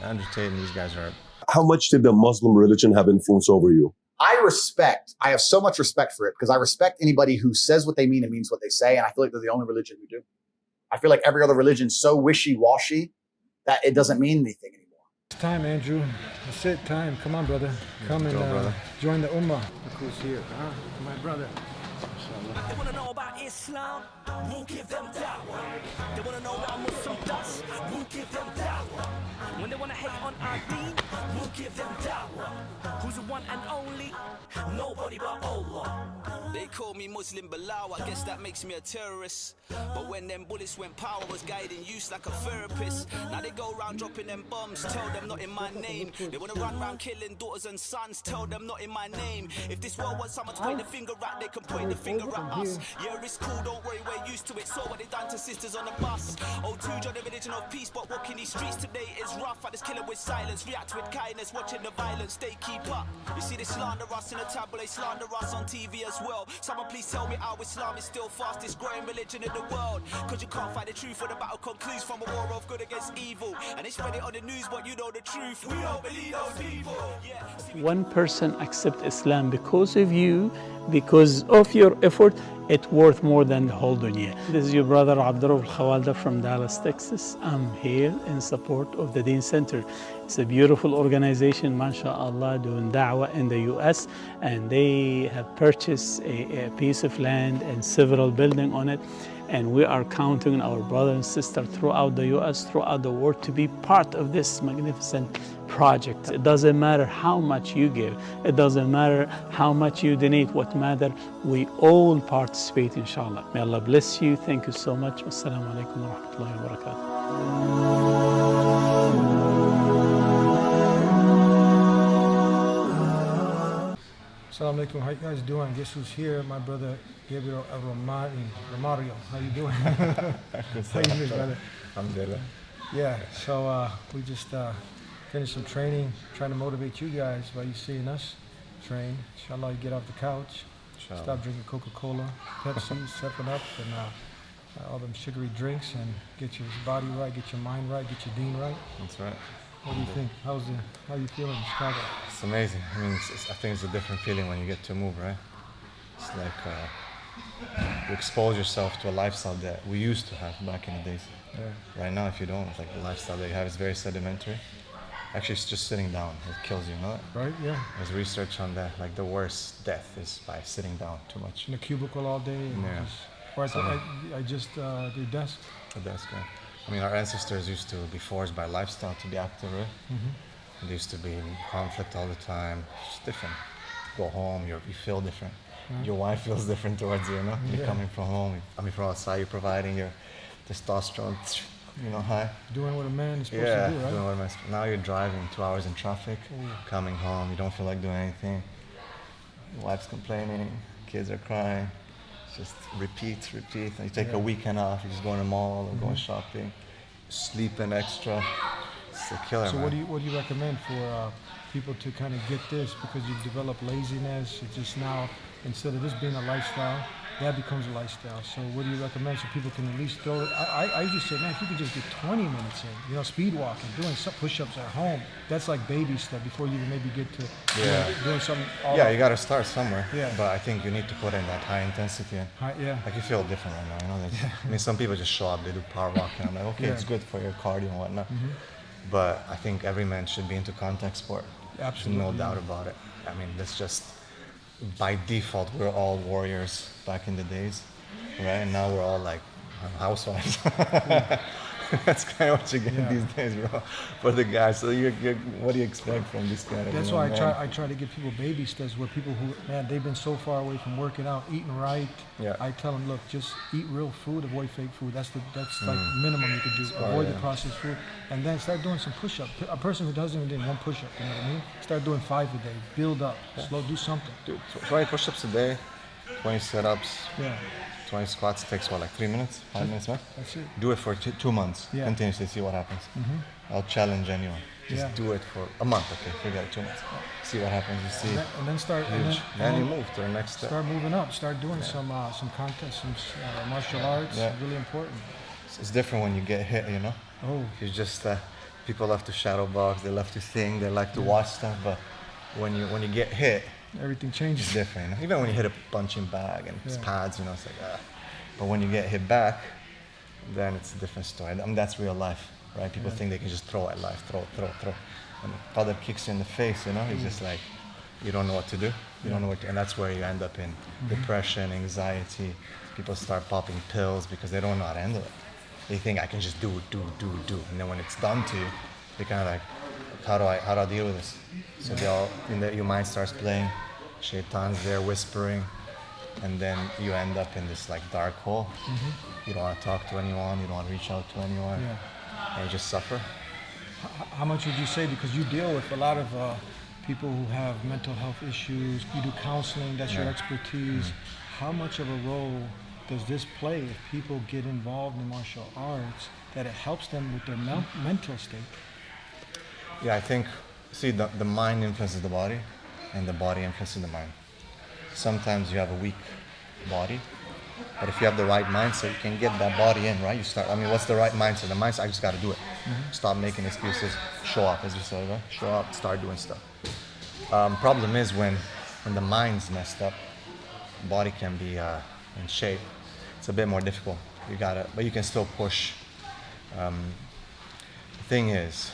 Andrew Tate and these guys are. How much did the Muslim religion have influence over you? I have so much respect for it because I respect anybody who says what they mean and means what they say. And I feel like they're the only religion who do. I feel like every other religion is so wishy-washy that it doesn't mean anything anymore. It's time, Andrew. It's it, time. Come on, brother. Come and brother. Join the Ummah. Look who's here, huh? My brother. They want to know about Islam, we'll give them dawah. They want to know about Muslim dust, we'll give them dawah. When they want to hate on our deen, we'll give them dawah. Who's the one and only? Nobody but Allah. They call me Muslim Bilal, I guess that makes me a terrorist. But when them bullets went power was guiding use like a therapist. Now they go around dropping them bombs, tell them not in my name. They want to run around killing daughters and sons, tell them not in my name. If this world wants someone to point the finger at, they can point the finger at us. Yeah, it's cool, don't worry, we're used to it. Saw what they done to sisters on the bus. O2 joined the religion of peace, but walking these streets today is rough. I just kill it with silence, react with kindness, watching the violence, they keep up. You see they slander us in the tablet, they slander us on TV as well. Someone please tell me how Islam is still fastest growing religion in the world. Cause you can't find the truth when the battle concludes from a war of good against evil. And they spread it on the news, but you know the truth. We don't believe those people. Yeah. One person accept Islam because of you, because of your effort, it's worth more than the whole dunya. This is your brother Abdul Khawalda from Dallas, Texas. I'm here in support of the Deen Center. It's a beautiful organization, mashallah, doing da'wah in the US, and they have purchased a piece of land and several buildings on it. And we are counting on our brothers and sisters throughout the US, throughout the world, to be part of this magnificent project. It doesn't matter how much you give. It doesn't matter how much you donate. What matters, we all participate, inshallah. May Allah bless you. Thank you so much. Wassalamu alaikum wa rahmatullahi wa barakatuh. Assalamu alaikum. How you guys doing? Guess who's here? My brother Gabriel Romaani. Romario. How you doing? How you doing, brother? Alhamdulillah. Yeah. So we just finished some training, trying to motivate you guys by you seeing us train. Inshallah, you get off the couch, stop drinking Coca-Cola, Pepsi, 7-Up, and all them sugary drinks, and get your body right, get your mind right, get your deen right. That's right. What do you think? How you feeling in Chicago? It's amazing. I mean, I think it's a different feeling when you get to move, right? It's like you expose yourself to a lifestyle that we used to have back in the days. Yeah. Right now, if you don't, it's like the lifestyle that you have is very sedimentary. Actually, it's just sitting down. It kills you, you know that? Right, yeah. There's research on that. Like the worst death is by sitting down too much. In a cubicle all day? Yeah. I just do desk. A desk, yeah. I mean, our ancestors used to be forced by lifestyle to be active, right? Mm-hmm. There used to be conflict all the time. It's different. Go home, you feel different. Mm-hmm. Your wife feels different towards you, you know? You're coming from home, from outside, you're providing your testosterone, high. Doing what a man is supposed to do, right? Doing what a man. Now you're driving 2 hours in traffic, coming home, you don't feel like doing anything. Your wife's complaining, kids are crying. Just repeat. And you take a weekend off, you just go in the mall or going shopping, sleeping extra. It's a killer, So man. what do you recommend for people to kind of get this? Because you've developed laziness, it's just now, instead of this being a lifestyle, that becomes a lifestyle. So what do you recommend so people can at least throw it? I just say, man, if you could just get 20 minutes in, speed walking, doing some push-ups at home, that's like baby stuff before you maybe get to doing something. You got to start somewhere. Yeah. But I think you need to put in that high intensity. Like you feel different right now, I mean, some people just show up, they do power walking. I'm like, okay, it's good for your cardio and whatnot. Mm-hmm. But I think every man should be into contact sport. Absolutely. No doubt about it. I mean, that's just, by default, we're all warriors back in the days, right? And now we're all like housewives. That's kind of what you get these days, bro, for the guys. So what do you expect from this kind of? That's why I try to give people baby steps where people who, man, they've been so far away from working out, eating right. Yeah. I tell them, look, just eat real food, avoid fake food. That's like minimum you can do. Avoid the processed food, and then start doing some push-up. A person who doesn't even do one push-up, you know what I mean? Start doing 5 a day. Build up, do something. Dude, 20 push-ups a day, 20 sit-ups. Yeah. 20 squats takes 3 minutes, 5 minutes, right? That's it. Do it for 2 months, continuously, see what happens. Mm-hmm. I'll challenge anyone. Just do it for a month, okay? Forget it, 2 months. See what happens, you see. And then start. And you move to the next step. Start moving up. Start doing some contests, some martial arts. Really important. It's different when you get hit, Oh. You just People love to shadow box, they love to think, they like to watch stuff, but when you get hit, Everything it's changes. different. Even when you hit a punching bag and it's Yeah. pads, it's like, ah. But when you get hit back, then it's a different story. I mean, that's real life, right? People think they can just throw at life, throw. And the father kicks you in the face, it's just like, you don't know what to do. You don't know and that's where you end up in depression, anxiety. People start popping pills because they don't know how to handle it. They think I can just do. And then when it's done to you, they kind of like, how do I deal with this? So your mind starts playing, shaitan's there whispering, and then you end up in this like dark hole. You don't want to talk to anyone, you don't want to reach out to anyone, and you just suffer. How much would you say, because you deal with a lot of people who have mental health issues, you do counseling, that's your expertise. How much of a role does this play if people get involved in martial arts, that it helps them with their mental state? Yeah, I think, the mind influences the body, and the body influences the mind. Sometimes you have a weak body, but if you have the right mindset, you can get that body in, right? What's the right mindset? The mindset, I just got to do it. Stop making excuses, show up, as you said, right? Show up, start doing stuff. Problem is when the mind's messed up, the body can be in shape. It's a bit more difficult. But you can still push. The thing is,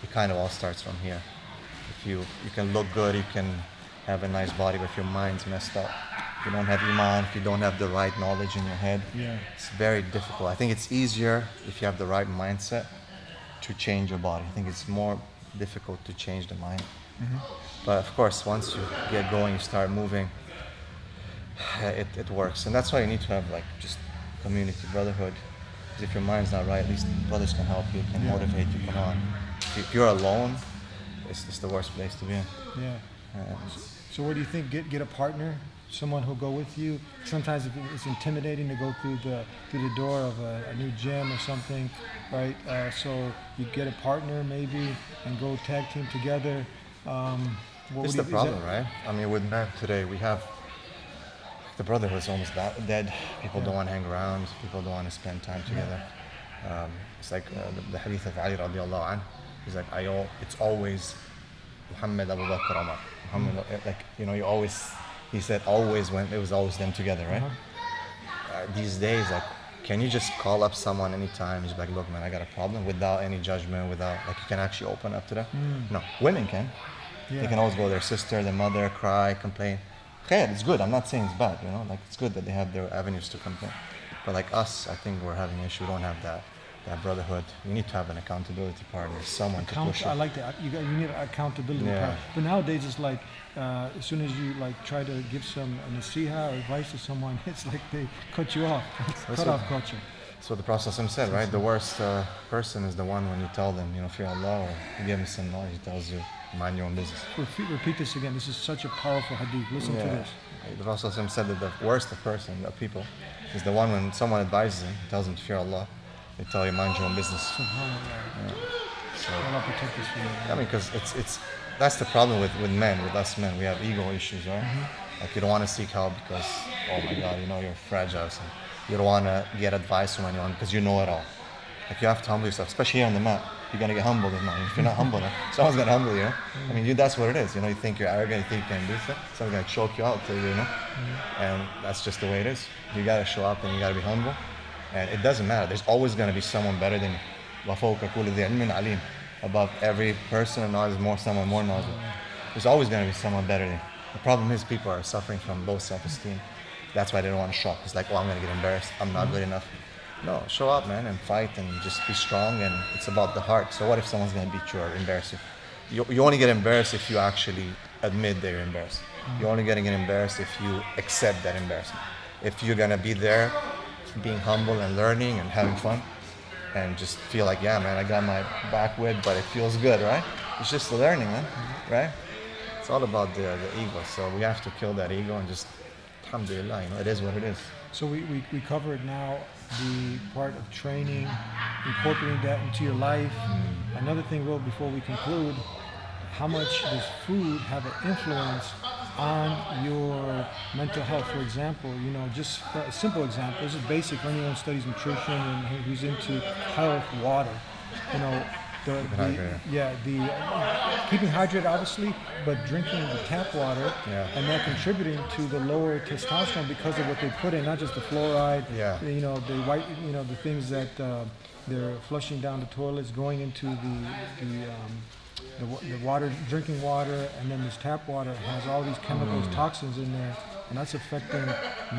it kind of all starts from here. If you can look good, you can have a nice body, but if your mind's messed up, if you don't have iman, if you don't have the right knowledge in your head, it's very difficult. I think it's easier if you have the right mindset to change your body. I think it's more difficult to change the mind. But of course, once you get going, you start moving, it works. And that's why you need to have like just community, brotherhood. Because if your mind's not right, at least brothers can help you, can motivate you, come on. If you're alone, it's the worst place to be in. So what do you think? Get a partner, someone who'll go with you. Sometimes it's intimidating to go through the door of a new gym or something, right? So you get a partner maybe and go tag team together. It's the problem, right? I mean, with men today, we have the brotherhood is almost dead. People don't want to hang around. People don't want to spend time together. It's like the hadith of Ali radiallahu anhu. He's like, it's always Muhammad, Abu Bakr, Umar. Muhammad, he said always when it was always them together, right? These days, like, can you just call up someone anytime? He's like, look, man, I got a problem, without any judgment, without, like, you can actually open up to them. No, women can. They can always go to their sister, their mother, cry, complain. Khair, it's good. I'm not saying it's bad, like, it's good that they have their avenues to complain. But like us, I think we're having an issue. We don't have that brotherhood. You need to have an accountability partner, someone to push I it. like that. You need an accountability partner. But nowadays it's like, as soon as you like try to give some nasiha or advice to someone, it's like they cut you off. Cut off culture. So the Prophet said, right? The worst person is the one when you tell them, fear Allah, or you give him some knowledge, he tells you, mind your own business. Repeat this again. This is such a powerful hadith. Listen to this. The Prophet said that the worst person, the people, is the one when someone advises him, tells him to fear Allah, they tell you, mind your own business. So, Allah protect us from that. I mean, because that's the problem with men, with us men. We have ego issues, right? Like, you don't want to seek help because, oh my God, you're fragile. So you don't want to get advice from anyone because you know it all. Like, you have to humble yourself, especially here on the mat. You're going to get humbled if you're not humble enough. Someone's going to humble you. I mean, that's what it is. You think you're arrogant, you think you can do stuff. Someone's going to choke you out, and that's just the way it is. You got to show up and you got to be humble. And it doesn't matter. There's always going to be someone better than you. Above every person of knowledge, someone more knowledgeable. There's always going to be someone better than you. The problem is people are suffering from low self-esteem. That's why they don't want to show up. It's like, I'm going to get embarrassed. I'm not good enough. No, show up, man, and fight and just be strong. And it's about the heart. So what if someone's going to beat you or embarrass you? You only get embarrassed if you actually admit that you're embarrassed. You're only getting embarrassed if you accept that embarrassment. If you're going to be there, being humble and learning and having fun and just feel like, yeah, man, I got my back with, but it feels good, right? It's just the learning, man, right? It's all about the ego. So we have to kill that ego and just, alhamdulillah, it is what it is. So we covered now the part of training, incorporating that into your life. Another thing, Will, before we conclude, how much does food have an influence on your mental health? For example, just a simple example, this is basic for anyone who studies nutrition and who's into health, water. Keeping hydrated obviously, but drinking the tap water, and that contributing to the lower testosterone because of what they put in, not just the fluoride, you know, the white, you know, the things that they're flushing down the toilets, going into the water, drinking water, and then this tap water has all these chemicals, toxins in there, and that's affecting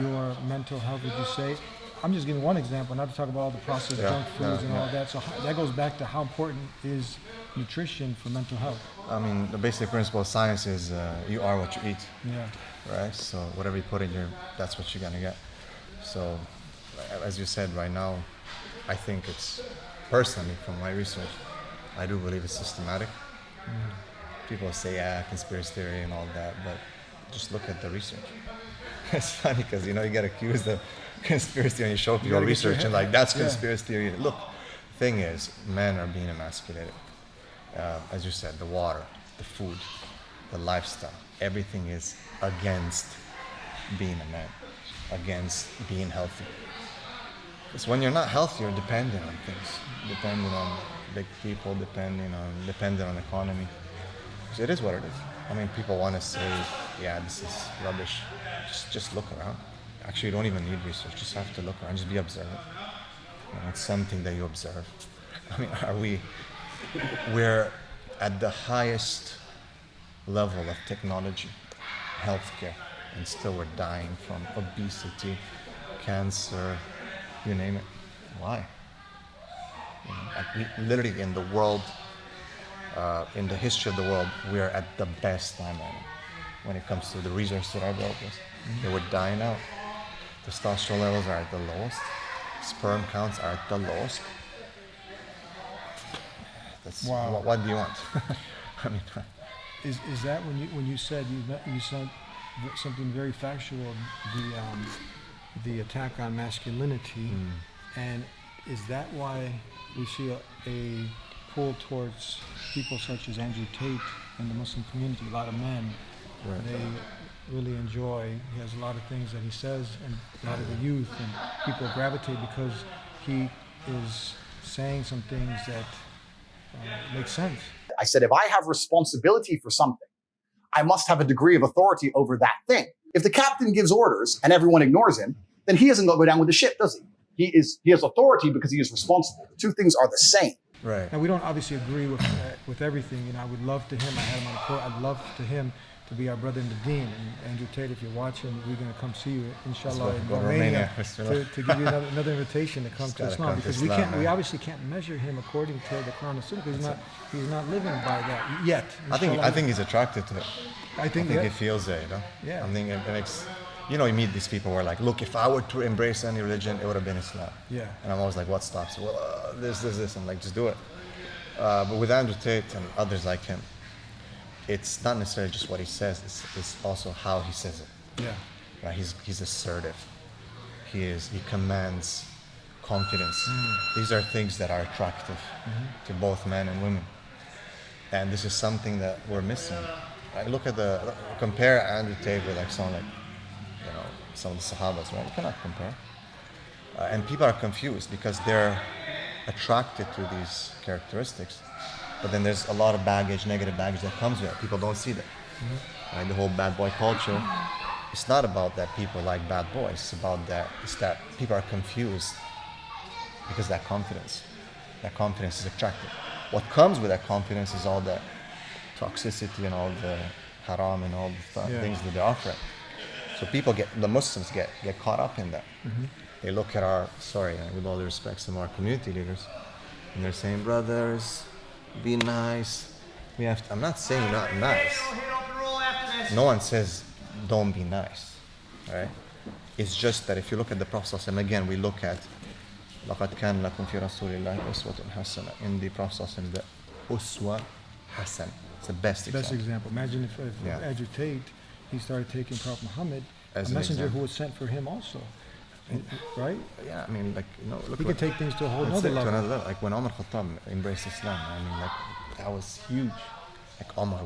your mental health, would you say? I'm just giving one example, not to talk about all the processed junk foods and all that. So that goes back to how important is nutrition for mental health. I mean, the basic principle of science is you are what you eat. Yeah. Right? So whatever you put in your, that's what you're gonna get. So, as you said right now, I think it's, personally, from my research, I do believe it's systematic. People say, yeah, conspiracy theory and all that, but just look at the research. It's funny because, you know, you get accused of conspiracy when you show people research and like, that's conspiracy theory. Look, the thing is, men are being emasculated. As you said, the water, the food, the lifestyle, everything is against being a man, against being healthy. Because when you're not healthy, you're dependent on things, dependent on big people, dependent on economy. So it is what it is. I mean, people want to say, yeah, this is rubbish. Just look around. Actually, you don't even need research. Just have to look around. Just be observant. You know, it's something that you observe. I mean, we're at the highest level of technology, healthcare, and still we're dying from obesity, cancer, you name it. Why? You know, like literally in the world, in the history of the world, we are at the best time right now when it comes to the resources that are available. They were dying out. Testosterone levels are at the lowest. Sperm counts are at the lowest. That's, wow. What do you want? I mean, is that when you said something very factual, the attack on masculinity, and is that why we see a pull towards people such as Andrew Tate in the Muslim community? A lot of men, they really enjoy. He has a lot of things that he says, and a lot of the youth and people gravitate because he is saying some things that make sense. I said, if I have responsibility for something, I must have a degree of authority over that thing. If the captain gives orders and everyone ignores him, then he doesn't go down with the ship, does he? He has authority because he is responsible. The two things are the same. right. Now, we don't obviously agree with everything. You know, I would love to him. I had him on the court. I'd love to him to be our brother in the Deen. And Andrew Tate, if you're watching, we're going to come see you, inshallah, in Romania, to give you another invitation to come to Islam, because we obviously can't measure him according to the Quran and Sunnah, because he's not living by that yet. I think he's attracted to it. I think he feels it, you know? Yeah. I think it makes, you know, you meet these people who are like, look, if I were to embrace any religion, it would have been Islam. Yeah. And I'm always like, what stops you? Well, this. I'm like, just do it. But with Andrew Tate and others like him, it's not necessarily just what he says, it's also how he says it. Yeah. Right? He's assertive. He commands confidence. These are things that are attractive to both men and women. And this is something that we're missing. Right? Compare Andrew Tate with like someone like, you know, some of the Sahabas, right? You cannot compare. And people are confused because they're attracted to these characteristics. But then there's a lot of baggage, negative baggage that comes with it. People don't see that. Right? The whole bad boy culture. It's not about that people like bad boys. It's about that. It's that people are confused because that confidence is attractive. What comes with that confidence is all that toxicity and all the haram and all the things that they offer. So the Muslims get caught up in that. They look at with all due respect, some of our community leaders, and they're saying, brothers, be nice. I'm not saying you're not nice. No one says don't be nice, right? It's just that if you look at the Prophet, and again we look at لَقَدْ كَانَ لَكُمْ فِي رَسُولِ اللَّهِ أُسْوَةٌ حَسَنَةٌ. In the Prophet, the Uswa Hasan. It's the best example. Imagine if Andrew Tate, he started taking Prophet Muhammad, a messenger who was sent for him also. Right? Yeah, I mean, like, you know, he can take things to a whole other level. Like when Umar Khattab embraced Islam, I mean, like, that was huge. Like Umar,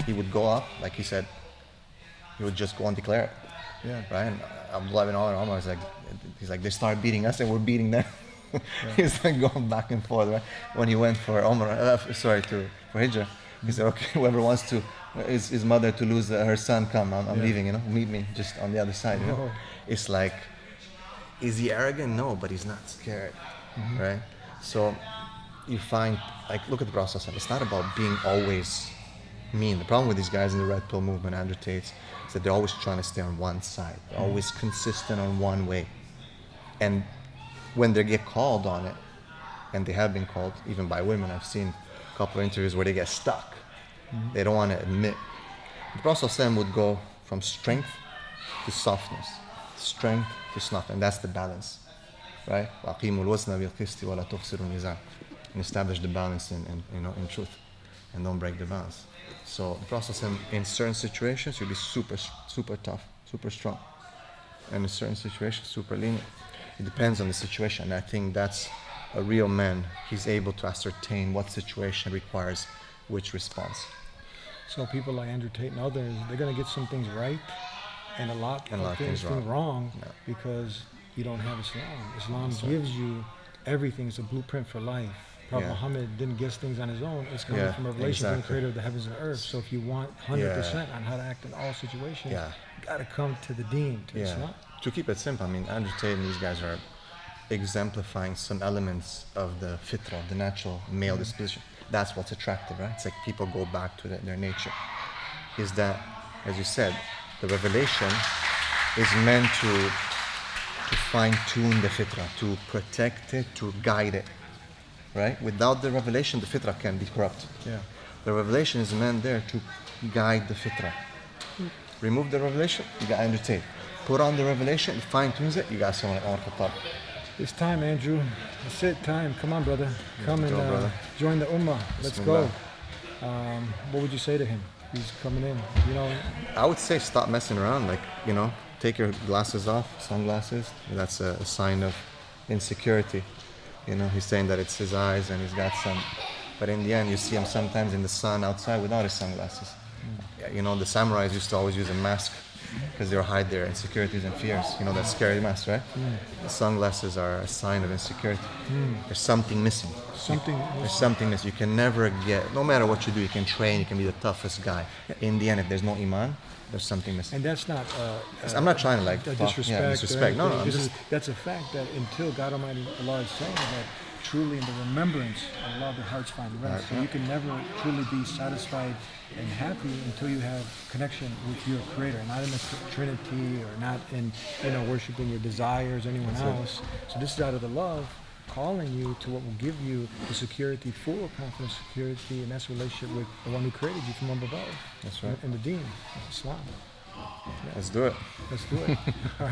he would go up, like he said, he would just go and declare it. Yeah. Right? And Abdullah ibn Umar is like, he's like, they start beating us and we're beating them. He's like going back and forth, right? When he went for for Hijrah, he said, okay, whoever wants to, his mother to lose her son, come, I'm leaving, meet me just on the other side, It's like, is he arrogant? No, but he's not scared, right? So you find, like, look at the process. It's not about being always mean. The problem with these guys in the Red Pill movement, Andrew Tate, is that they're always trying to stay on one side. They're always consistent on one way. And when they get called on it, and they have been called, even by women, I've seen a couple of interviews where they get stuck. They don't want to admit. The Prophet would go from strength to softness, strength to softness, and that's the balance, right? And establish the balance in truth, and don't break the balance. So the Prophet in certain situations you'll be super tough, super strong, and in certain situations super lenient. It depends on the situation. And I think that's a real man. He's able to ascertain what situation requires which response. So people like Andrew Tate and others, they're going to get some things right and a lot of things wrong because you don't have Islam. Islam gives you everything. It's a blueprint for life. Prophet Muhammad didn't guess things on his own. It's coming from revelation from the creator of the heavens and earth. So if you want 100% on how to act in all situations, you got to come to the deen, to Islam. To keep it simple, I mean, Andrew Tate and these guys are exemplifying some elements of the fitra, the natural male disposition. That's what's attractive, right? It's like people go back to their nature. Is that, as you said, the revelation is meant to fine-tune the fitra, to protect it, to guide it, right? Without the revelation, the fitra can be corrupt. The revelation is meant there to guide the fitra. Remove the revelation, you got Andrew Tate. Put on the revelation, it fine-tunes it, you got someone like Omar Khattab. It's time, Andrew. It's it, time. Come on, brother. Come and join the Ummah. Let's go. What would you say to him? He's coming in, I would say stop messing around, take your glasses off, sunglasses. That's a sign of insecurity. He's saying that it's his eyes and he's got some, but in the end you see him sometimes in the sun outside without his sunglasses. The samurais used to always use a mask because they hide their insecurities and fears. That scary mask, right? The sunglasses are a sign of insecurity. There's something missing. There's something missing. You can never get, no matter what you do, you can train, you can be the toughest guy. In the end, if there's no iman, there's something missing. And that's not I'm not trying to disrespect. No, that's a fact that until God Almighty Allah is saying that truly in the remembrance of Allah, their hearts find rest. So you can never truly be satisfied and happy until you have connection with your Creator, not in the Trinity or not in worshiping your desires, anyone else. So this is out of the love, calling you to what will give you the security, full confidence, security, and that's a relationship with the one who created you from above. That's right. And the Deen, Islam. Let's do it. Let's do it. All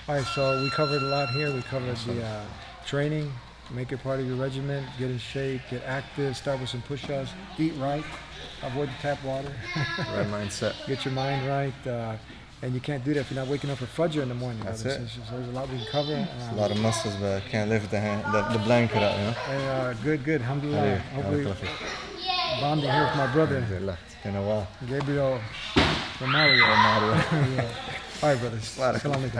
right. So we covered a lot here. We covered the training. Make it part of your regimen. Get in shape. Get active. Start with some push-ups. Eat right. Avoid the tap water. Right mindset. Get your mind right. And you can't do that if you're not waking up for Fajr in the morning. That's it. So there's a lot we can cover. It's a lot of muscles, but I can't lift the blanket up, And, good. Alhamdulillah. Hopefully, bonding here with my brother. It's been a while. Gabriel Romaani. All right, brothers.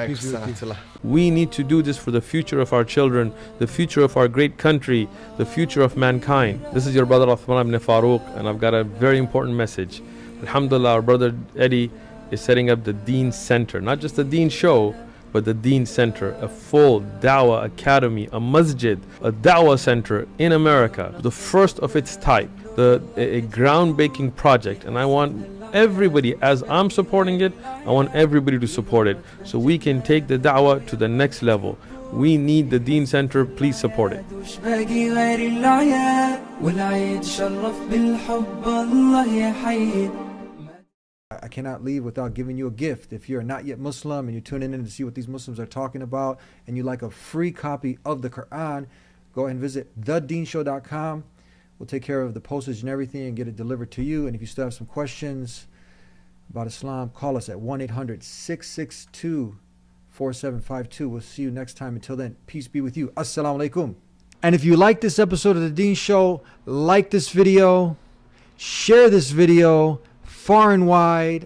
Peace be with you. We need to do this for the future of our children, the future of our great country, the future of mankind. This is your brother Uthman ibn Farouk, and I've got a very important message. Alhamdulillah, our brother Eddie is setting up the Deen Center, not just the Deen Show, but the Deen Center, a full Dawah Academy, a masjid, a Dawah Center in America, the first of its type, a groundbreaking project. And I want everybody, as I'm supporting it, I want everybody to support it so we can take the Dawah to the next level. We need the Deen Center. Please support it. I cannot leave without giving you a gift. If you're not yet Muslim and you're tuning in to see what these Muslims are talking about and you like a free copy of the Quran, go ahead and visit TheDeenShow.com. We'll take care of the postage and everything and get it delivered to you. And if you still have some questions about Islam, call us at 1-800-662-4752. We'll see you next time. Until then, peace be with you. Assalamu alaikum. And if you like this episode of The Deen Show, like this video, share this video far and wide,